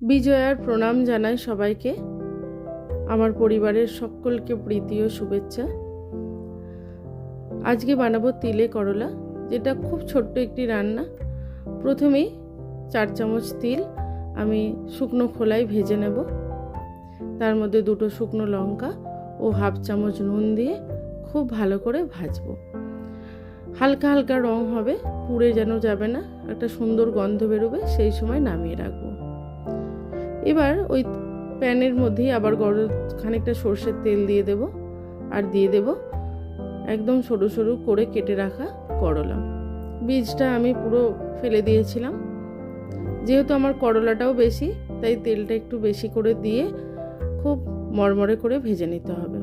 বিজয়ার প্রণাম জানাই সবাইকে, আমার পরিবারের সকলকে প্রীতি ও শুভেচ্ছা। আজকে বানাবো তিলে করলা, যেটা খুব ছোট্ট একটি রান্না। প্রথমেই 4 চামচ তিল আমি শুকনো খোলায় ভেজে নেব। তার মধ্যে 2টো শুকনো লঙ্কা ও 1/2 চামচ নুন দিয়ে খুব ভালো করে ভাজবো। হালকা হালকা রং হবে, পুড়ে যেন যাবে না, একটা সুন্দর গন্ধ বেরোবে, সেই সময় নামিয়ে রাখবো। এবার ওই প্যানের মধ্যেই আবার খানিকটা সর্ষের তেল দিয়ে দেব, আর দিয়ে দেব একদম সরু সরু করে কেটে রাখা করলা। বীজটা আমি পুরো ফেলে দিয়েছিলাম। যেহেতু আমার করলাটাও বেশি, তাই তেলটা একটু বেশি করে দিয়ে খুব মরমরে করে ভেজে নিতে হবে।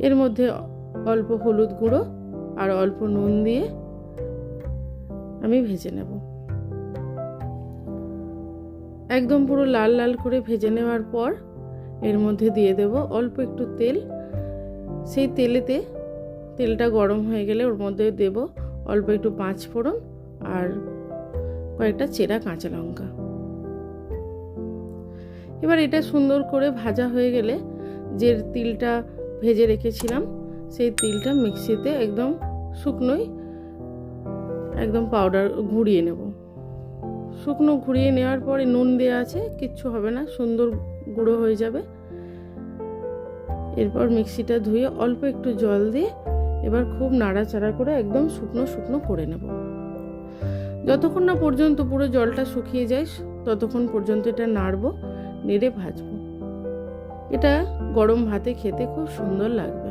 এর মধ্যে অল্প হলুদ গুঁড়ো আর অল্প নুন দিয়ে আমি ভেজে নেব। একদম পুরো লাল লাল করে ভেজে নেওয়ার পর এর মধ্যে দিয়ে দেব অল্প একটু তেল। সেই তেলটা গরম হয়ে গেলে ওর মধ্যে দেব অল্প একটু 5 ফোড়ন আর কয়েকটা চেরা কাঁচা লঙ্কা। এবার এটা সুন্দর করে ভাজা হয়ে গেলে যে তিলটা ভেজে রেখেছিলাম, সেই তিলটা মিক্সিতে একদম শুকনোই একদম পাউডার ঘুরিয়ে নেব। শুকনো ঘুরিয়ে নেওয়ার পরে নুন দেওয়া আছে, কিচ্ছু হবে না, সুন্দর গুঁড়ো হয়ে যাবে। এরপর মিক্সিটা ধুয়ে অল্প একটু জল দিয়ে এবার খুব নাড়াচাড়া করে একদম শুকনো শুকনো করে নেব। যতক্ষণ না পর্যন্ত পুরো জলটা শুকিয়ে যায় ততক্ষণ পর্যন্ত এটা নাড়বো, নেড়ে ভাজবো। এটা গরম ভাতে খেতে খুব সুন্দর লাগবে।